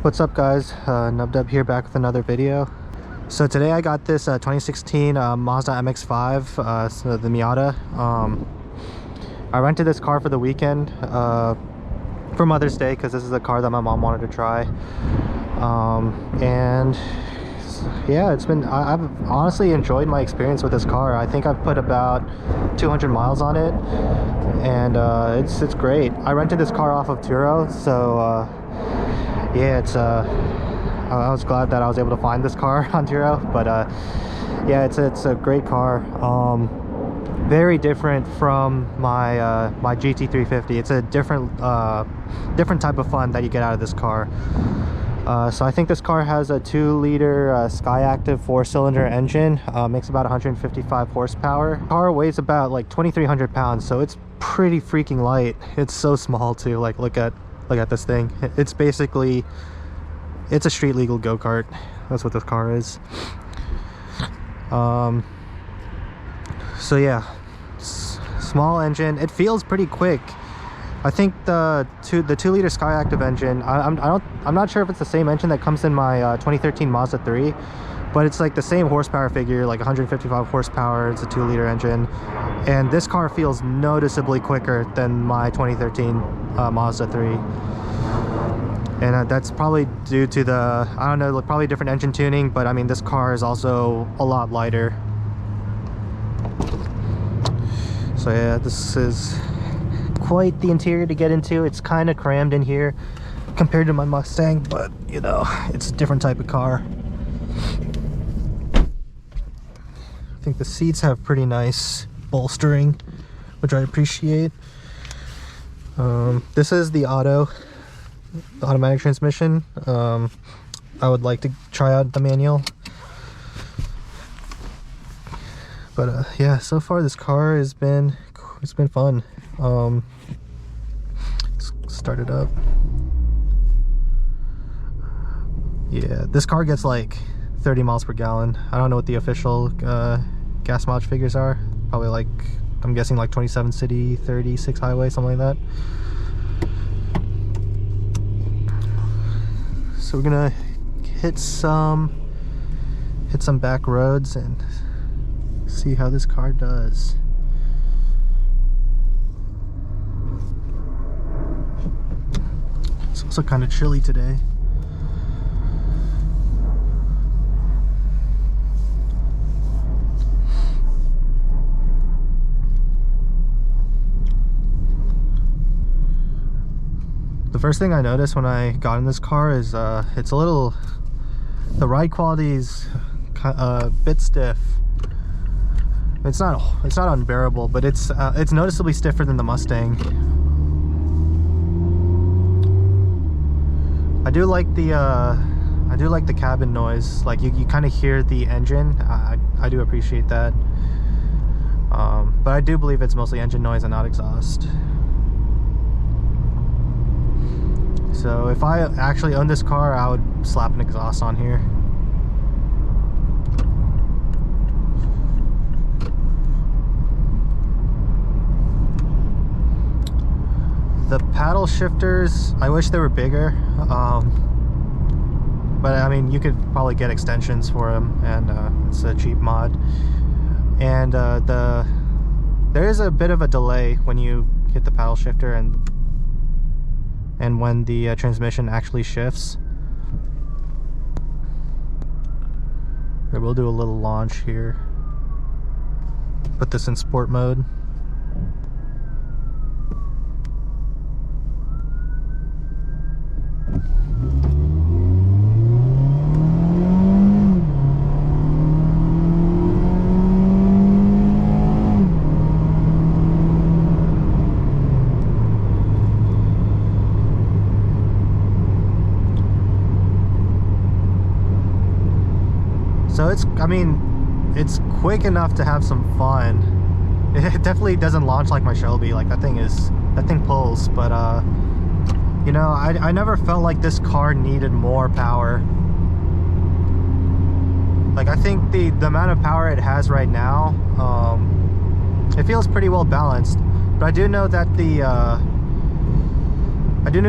What's up, guys? Nubdub here, back with another video. So today I got this 2016 Mazda MX-5, so the Miata. I rented this car for the weekend for Mother's Day because this is a car that my mom wanted to try. And yeah, I've honestly enjoyed my experience with this car. I think I've put about 200 miles on it, and it's great. I rented this car off of Turo, so yeah, I was glad that I was able to find this car on Turo. But yeah, it's a great car. Very different from my my GT350. It's a different type of fun that you get out of this car. So I think this car has a 2-liter Skyactiv 4-cylinder engine. Makes about 155 horsepower. The car weighs about like 2,300 pounds, so it's pretty freaking light. It's so small too. Like look at this thing. It's basically, it's a street legal go-kart. That's what this car is. So yeah, small engine. It feels pretty quick. I think the 2-liter Skyactiv engine, I'm not sure if it's the same engine that comes in my 2013 Mazda 3, but it's like the same horsepower figure, like 155 horsepower. It's a 2-liter engine, and this car feels noticeably quicker than my 2013 Mazda 3. And that's probably due to the, I don't know, probably different engine tuning, but I mean, this car is also a lot lighter. So yeah, this is quite the interior to get into. It's kind of crammed in here compared to my Mustang, but you know, it's a different type of car. I think the seats have pretty nice bolstering, which I appreciate. This is the automatic transmission. I would like to try out the manual, but yeah, so far this car it's been fun. Let's start it up. Yeah, this car gets like 30 miles per gallon. I don't know what the official gas mileage figures are. Probably like, I'm guessing like 27 city, 36 highway, something like that. So we're gonna hit some back roads and see how this car does. It's also kind of chilly today. The first thing I noticed when I got in this car is it's a little, the ride quality is a bit stiff. It's not unbearable, but it's noticeably stiffer than the Mustang. I do like the cabin noise. Like you kind of hear the engine. I do appreciate that. But I do believe it's mostly engine noise and not exhaust. So if I actually owned this car, I would slap an exhaust on here. The paddle shifters, I wish they were bigger. But I mean, you could probably get extensions for them, and it's a cheap mod. And there is a bit of a delay when you hit the paddle shifter and when the transmission actually shifts. We'll do a little launch here. Put this in sport mode. So it's quick enough to have some fun. It definitely doesn't launch like my Shelby. Like that thing pulls, but you know, I never felt like this car needed more power. Like I think the amount of power it has right now, it feels pretty well balanced. But I do know that I do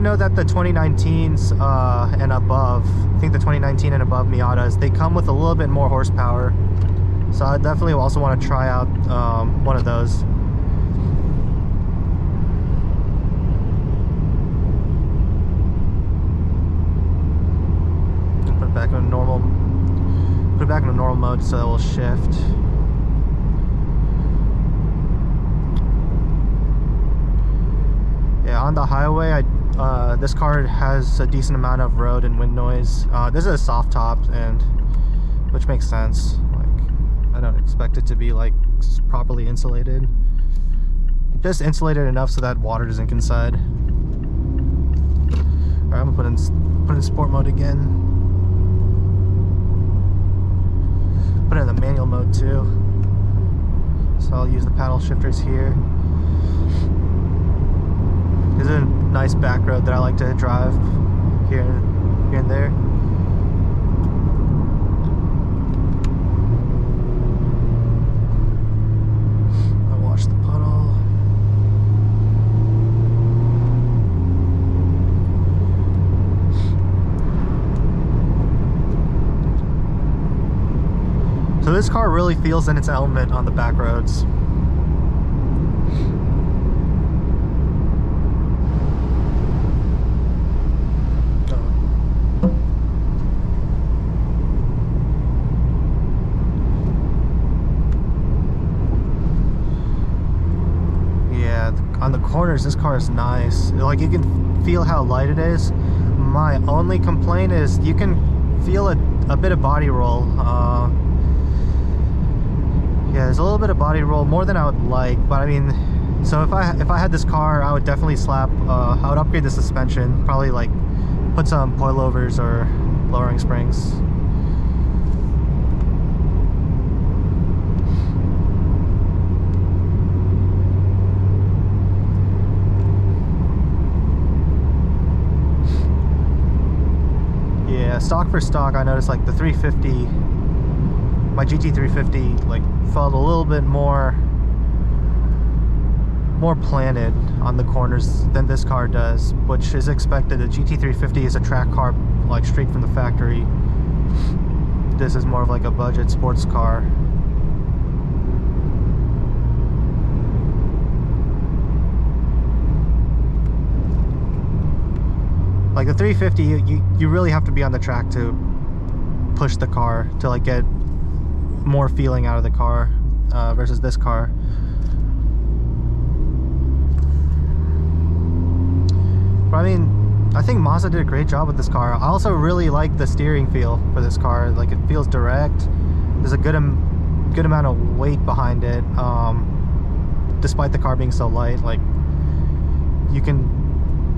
know that the 2019s and above, I think the 2019 and above Miatas, they come with a little bit more horsepower. So I definitely also want to try out one of those. Put it back in a normal. Put it back in a normal mode so it will shift. Yeah, on the highway, this car has a decent amount of road and wind noise. This is a soft top, and which makes sense. Like, I don't expect it to be like properly insulated. Just insulated enough so that water doesn't get inside. Alright, I'm gonna put in sport mode again. Put it in the manual mode too. So I'll use the paddle shifters here. This is a nice back road that I like to drive here and there. I wash the puddle. So this car really feels in its element on the back roads. On the corners, this car is nice. Like, you can feel how light it is. My only complaint is you can feel a bit of body roll. Yeah, there's a little bit of body roll, more than I would like. But I mean, so if I had this car, I would definitely I would upgrade the suspension. Probably like put some coilovers or lowering springs. Yeah, stock for stock, I noticed like the 350, my GT350 like felt a little bit more planted on the corners than this car does, which is expected. The GT350 is a track car like straight from the factory. This is more of like a budget sports car. Like the 350, you really have to be on the track to push the car to like get more feeling out of the car versus this car. But I mean, I think Mazda did a great job with this car. I also really like the steering feel for this car. Like, it feels direct. There's a good amount of weight behind it, despite the car being so light. Like,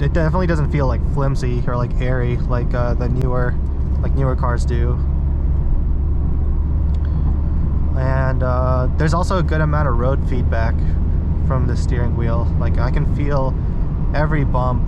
it definitely doesn't feel like flimsy or like airy like the newer cars do. And there's also a good amount of road feedback from the steering wheel. Like, I can feel every bump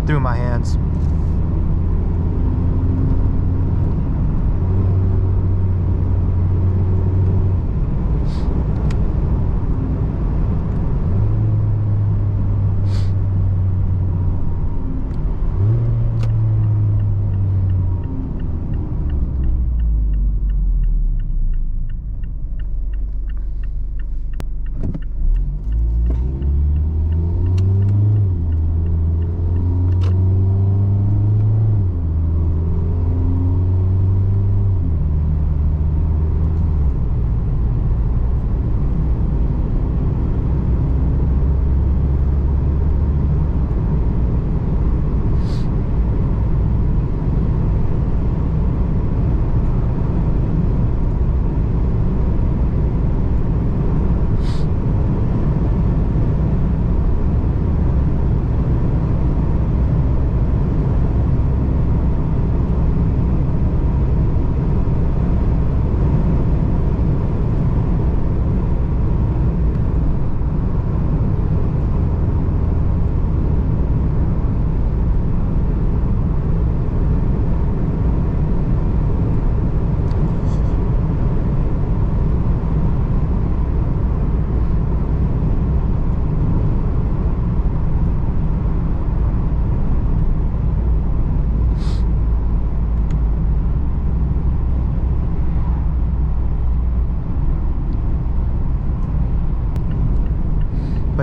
through my hands.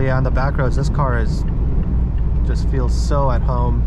But yeah, on the back roads, this car is just feels so at home.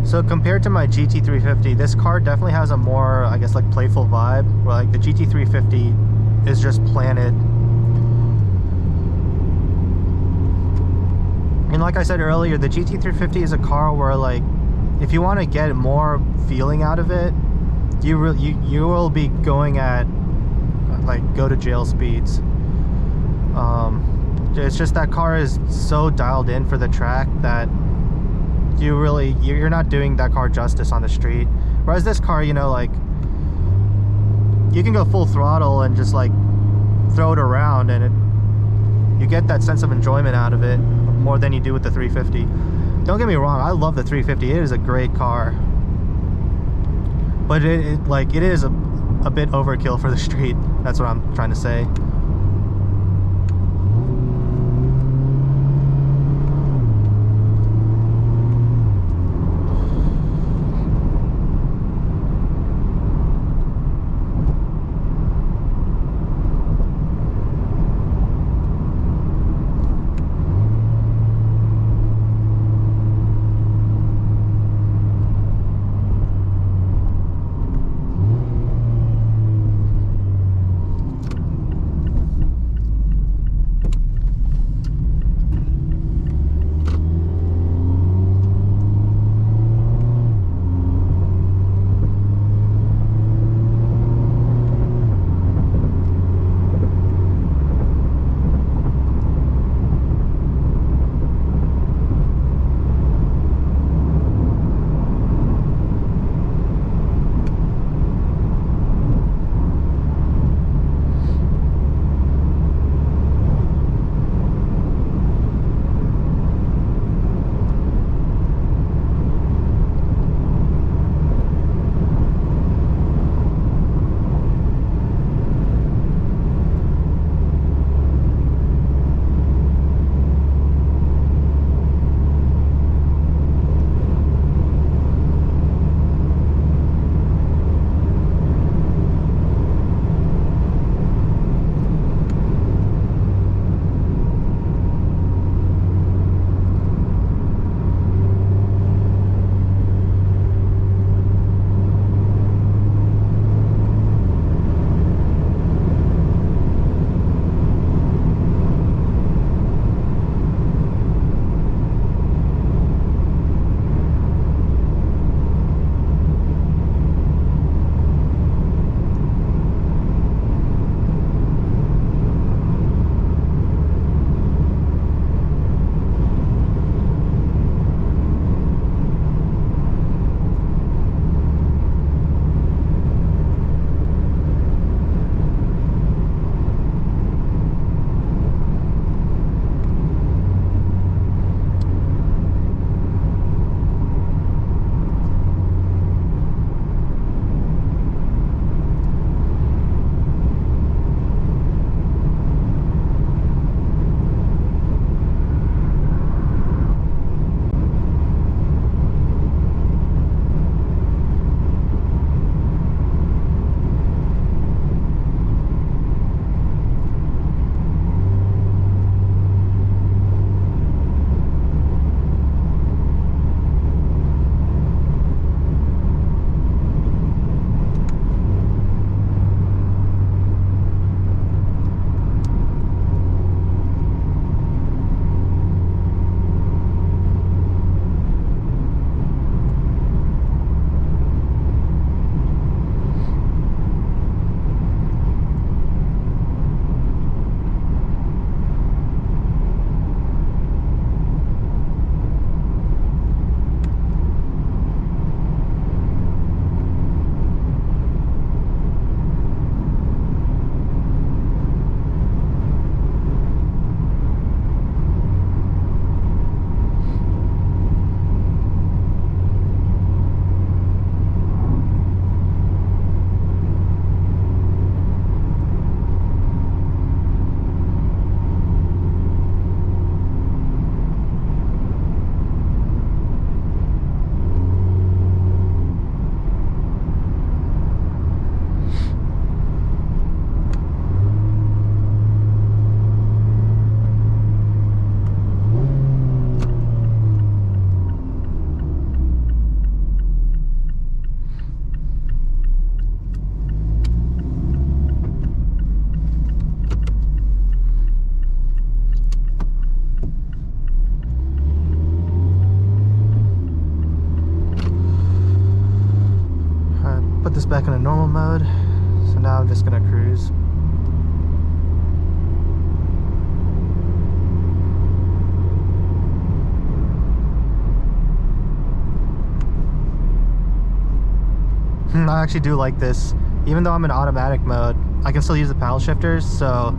So compared to my GT350, this car definitely has a more, I guess, like playful vibe, where like the GT350 is just planted. And like I said earlier, the GT350 is a car where, like, if you want to get more feeling out of it, you will be going at like go to jail speeds. It's just that car is so dialed in for the track that you're not doing that car justice on the street. Whereas this car, you know, like, you can go full throttle and just like throw it around, and you get that sense of enjoyment out of it more than you do with the 350. Don't get me wrong, I love the 350. It is a great car, but it is a bit overkill for the street. That's what I'm trying to say. back in a normal mode. So now I'm just gonna cruise. I actually do like this. Even though I'm in automatic mode, I can still use the paddle shifters, so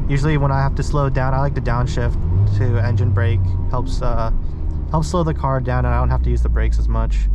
usually when I have to slow down, I like to downshift to engine brake. Helps slow the car down and I don't have to use the brakes as much.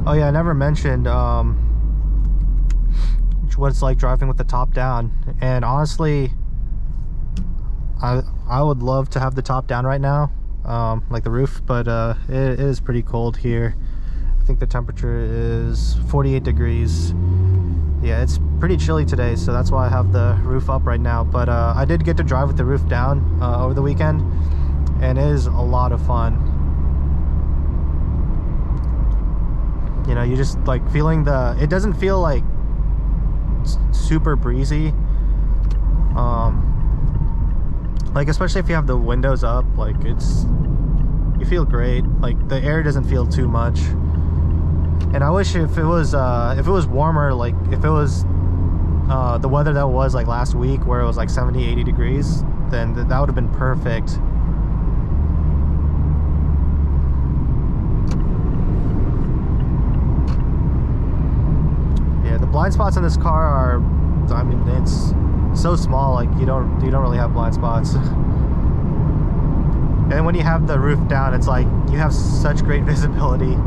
Oh yeah, I never mentioned what it's like driving with the top down. And honestly, I would love to have the top down right now, like the roof, but it is pretty cold here. I think the temperature is 48 degrees. Yeah, it's pretty chilly today, so that's why I have the roof up right now. But I did get to drive with the roof down over the weekend, and it is a lot of fun. You know, you just like feeling it doesn't feel like super breezy. Like especially if you have the windows up, like you feel great. Like the air doesn't feel too much. And I wish if it was warmer, like if it was the weather that was like last week where it was like 70-80 degrees, then that would have been perfect. The blind spots in this car are, I mean, it's so small, like you don't really have blind spots. And when you have the roof down, it's like you have such great visibility.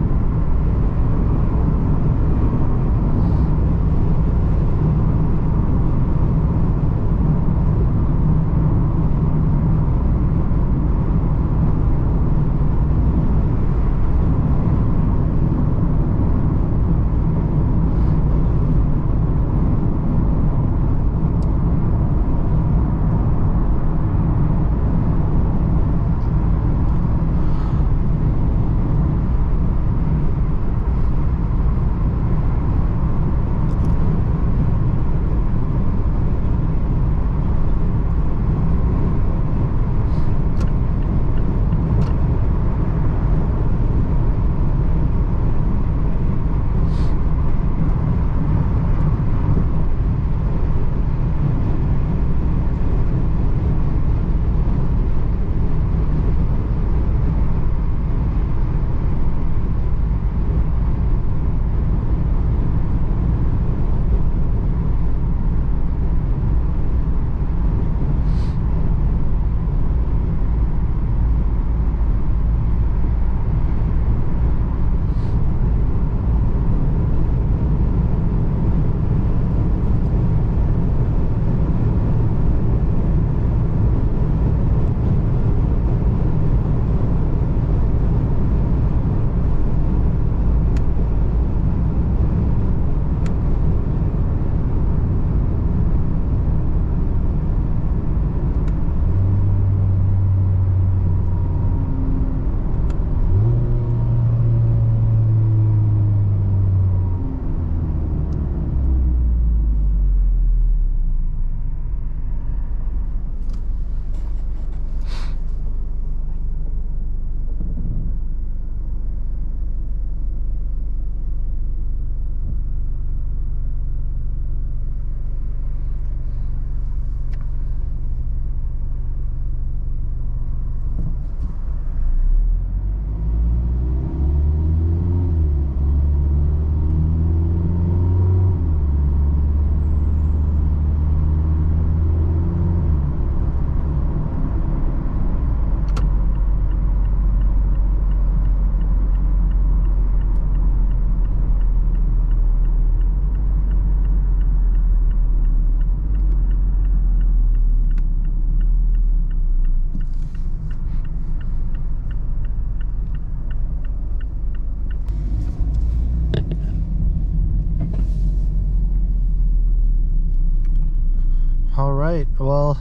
right, well,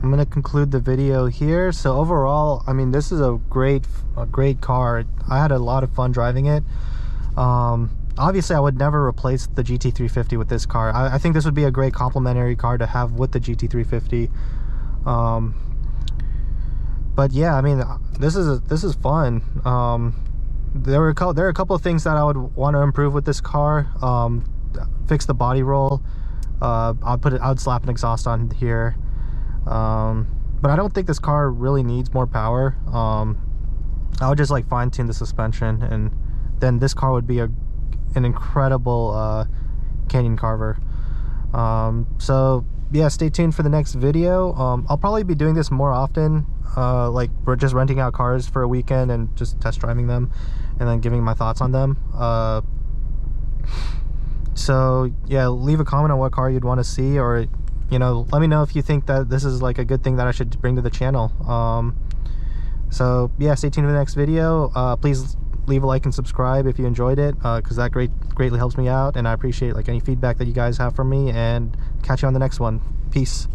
I'm gonna conclude the video here. So overall, I mean, this is a great car. I had a lot of fun driving it. Obviously I would never replace the GT350 with this car. I think this would be a great complementary car to have with the GT350. But yeah, I mean, this is fun. There are a couple of things that I would want to improve with this car. Fix the body roll. I'd slap an exhaust on here. But I don't think this car really needs more power. I would just like fine tune the suspension, and then this car would be an incredible canyon carver. So yeah, stay tuned for the next video. I'll probably be doing this more often. Like we're just renting out cars for a weekend and just test driving them and then giving my thoughts on them. So yeah, leave a comment on what car you'd want to see, or you know, let me know if you think that this is like a good thing that I should bring to the channel. So yeah, stay tuned for the next video. Please leave a like and subscribe if you enjoyed it, because that greatly helps me out, and I appreciate like any feedback that you guys have from me, and catch you on the next one. Peace.